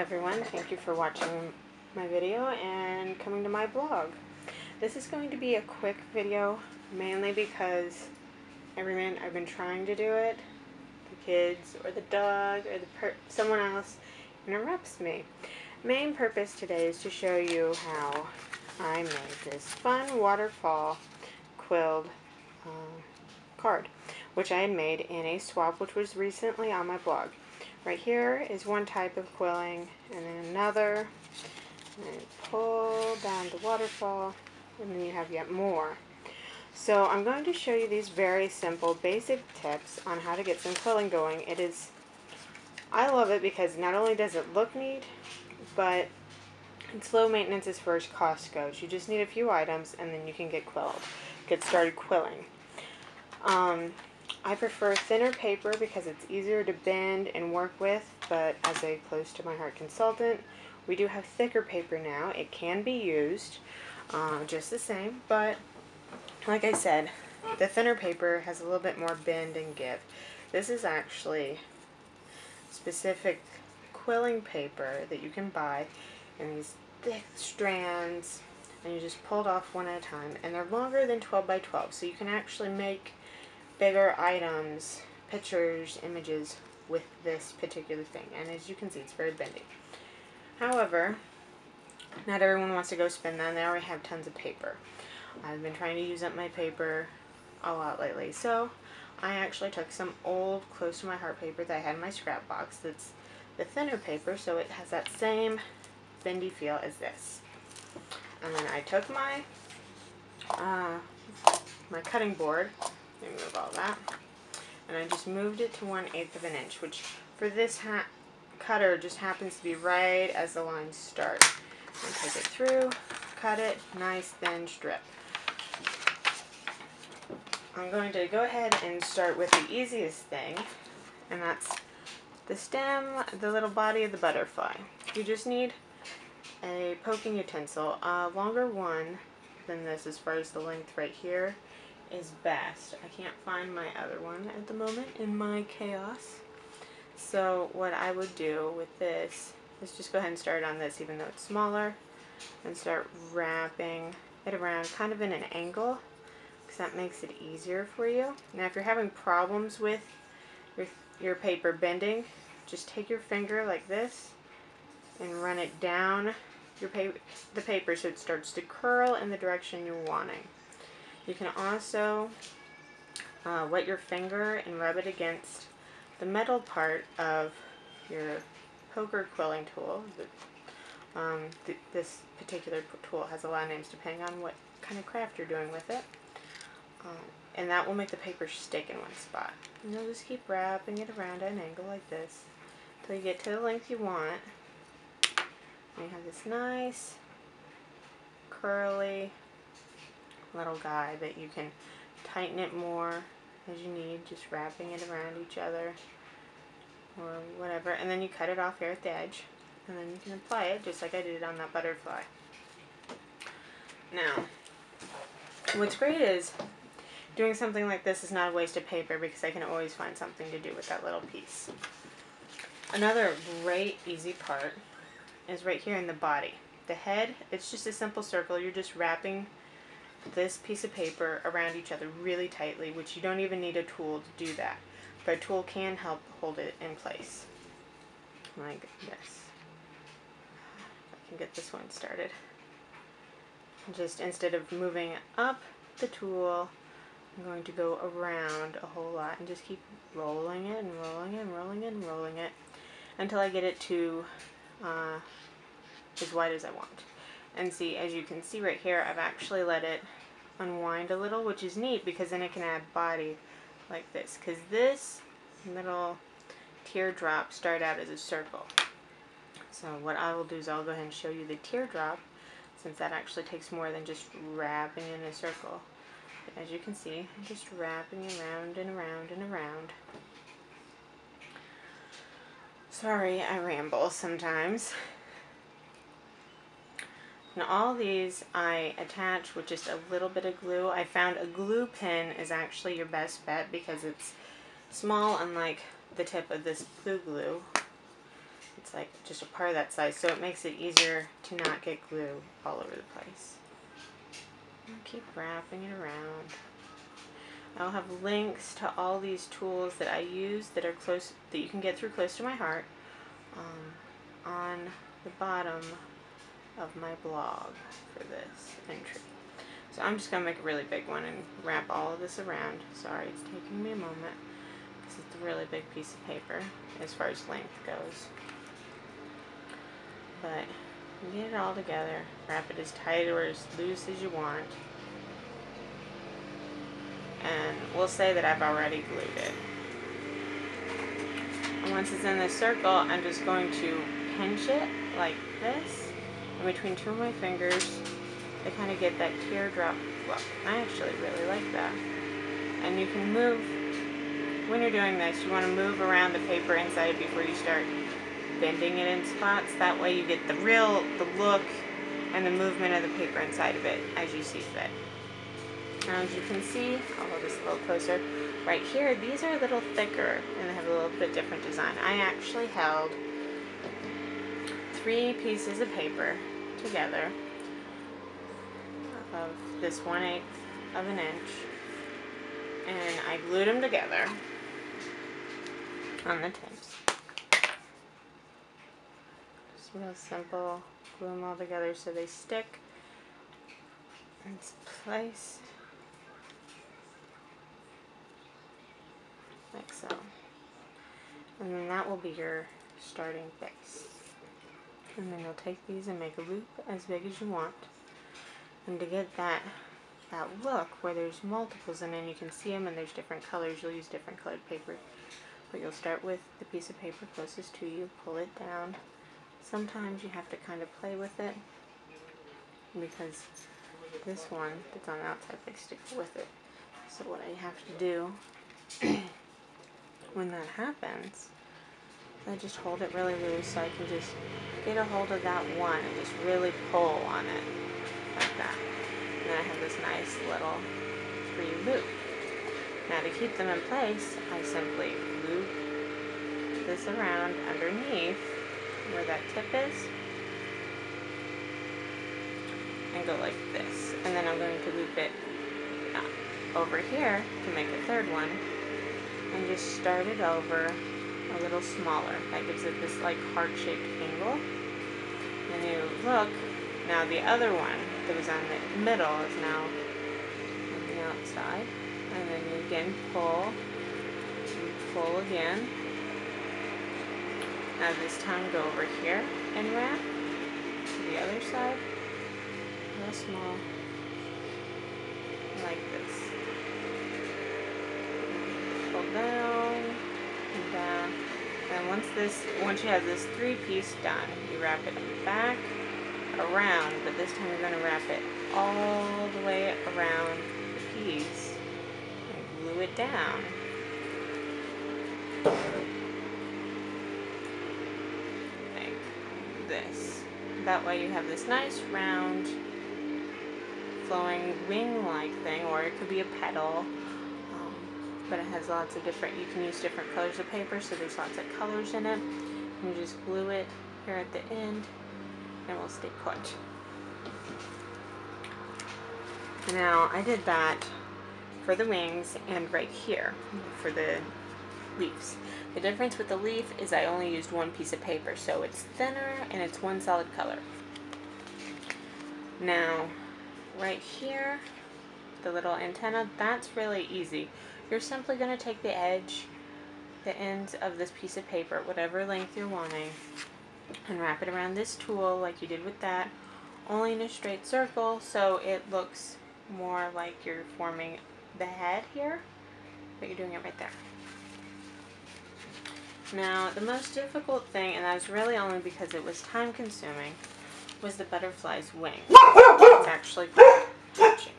everyone, thank you for watching my video and coming to my blog. This is going to be a quick video, mainly because every minute I've been trying to do it, the kids or the dog or someone else interrupts me. Main purpose today is to show you how I made this fun waterfall quilled card, which I had made in a swap which was recently on my blog. Right here is one type of quilling, and then another, and then pull down the waterfall, and then you have yet more. So I'm going to show you these very simple basic tips on how to get some quilling going. I love it because not only does it look neat, but it's low maintenance as far as cost goes. You just need a few items and then you can get started quilling. I prefer thinner paper because it's easier to bend and work with, but as a close to my heart consultant, we do have thicker paper now. It can be used just the same, but like I said, the thinner paper has a little bit more bend and give. This is actually specific quilling paper that you can buy in these thick strands, and you just pull it off one at a time, and they're longer than 12 by 12, so you can actually make bigger items, pictures, images with this particular thing. And as you can see, it's very bendy. However, not everyone wants to go spend that, and they already have tons of paper. I've been trying to use up my paper a lot lately, so I actually took some old close to my heart paper that I had in my scrap box. That's the thinner paper, so it has that same bendy feel as this. And then I took my my cutting board. Let me move all that. And I just moved it to 1/8 of an inch, which for this cutter just happens to be right as the lines start. And take it through, cut it, nice thin strip. I'm going to go ahead and start with the easiest thing, and that's the stem, the little body of the butterfly. You just need a poking utensil. A longer one than this, as far as the length right here, is best. I can't find my other one at the moment in my chaos. So what I would do with this is just go ahead and start on this, even though it's smaller, and start wrapping it around kind of in an angle, because that makes it easier for you. Now if you're having problems with your paper bending, just take your finger like this and run it down the paper so it starts to curl in the direction you're wanting. You can also wet your finger and rub it against the metal part of your poker quilling tool. This particular tool has a lot of names depending on what kind of craft you're doing with it. And that will make the paper stick in one spot. And you'll just keep wrapping it around at an angle like this until you get to the length you want. And you have this nice curly little guy that you can tighten it more as you need, just wrapping it around each other or whatever, and then you cut it off here at the edge, and then you can apply it just like I did on that butterfly. Now, what's great is doing something like this is not a waste of paper, because I can always find something to do with that little piece. Another great easy part is right here in the body. The head, it's just a simple circle. You're just wrapping this piece of paper around each other really tightly, which you don't even need a tool to do that, but a tool can help hold it in place like this. I can get this one started. Just instead of moving up the tool, I'm going to go around a whole lot and just keep rolling it and rolling it and rolling it and rolling it until I get it to as wide as I want. And see, as you can see right here, I've actually let it unwind a little, which is neat because then it can add body like this. Because this little teardrop started out as a circle. So what I will do is I'll go ahead and show you the teardrop, since that actually takes more than just wrapping in a circle. But as you can see, I'm just wrapping around and around and around. Sorry, I ramble sometimes. Now all these I attach with just a little bit of glue. I found a glue pin is actually your best bet because it's small, unlike the tip of this blue glue. It's like just a part of that size, so it makes it easier to not get glue all over the place. And keep wrapping it around. I'll have links to all these tools that I use that are close, that you can get through close to my heart, on the bottom of my blog for this entry. So I'm just going to make a really big one and wrap all of this around. Sorry, it's taking me a moment because it's a really big piece of paper as far as length goes. But get it all together, wrap it as tight or as loose as you want. And we'll say that I've already glued it. And once it's in the circle, I'm just going to pinch it like this, in between two of my fingers, to kind of get that teardrop look. I actually really like that. And you can move, when you're doing this, you want to move around the paper inside before you start bending it in spots. That way you get the look and the movement of the paper inside of it as you see fit. Now as you can see, I'll hold this a little closer, right here, these are a little thicker and they have a little bit different design. I actually held 3 pieces of paper together of this 1/8 of an inch, and I glued them together on the tips. Just real simple, glue them all together so they stick in place, like so. And then that will be your starting base. And then you'll take these and make a loop as big as you want. And to get that look where there's multiples in it and you can see them and there's different colors, you'll use different colored paper. But you'll start with the piece of paper closest to you, pull it down. Sometimes you have to kind of play with it because this one that's on the outside, they stick with it. So what I have to do when that happens, I just hold it really loose so I can just get a hold of that one and just really pull on it like that. And then I have this nice little free loop. Now to keep them in place, I simply loop this around underneath where that tip is and go like this. And then I'm going to loop it over here to make a third one and just start it over a little smaller. That gives it this like heart-shaped angle. And you look, now the other one that was on the middle is now on the outside. And then you again pull, and pull again. Now this time go over here and wrap to the other side, real small, like this. Pull down and down. And once you have this 3-piece done, you wrap it back around, but this time you're going to wrap it all the way around the piece and glue it down. Like this. That way you have this nice round flowing wing-like thing, or it could be a petal. But it has lots of different, you can use different colors of paper, so there's lots of colors in it. And you just glue it here at the end, and it will stay put. Now, I did that for the wings and right here for the leaves. The difference with the leaf is I only used 1 piece of paper, so it's thinner and it's one solid color. Now, right here, the little antenna, that's really easy. You're simply going to take the edge, the ends of this piece of paper, whatever length you're wanting, and wrap it around this tool like you did with that, only in a straight circle, so it looks more like you're forming the head here, but you're doing it right there. Now, the most difficult thing, and that was really only because it was time consuming, was the butterfly's wing. It's actually hatching.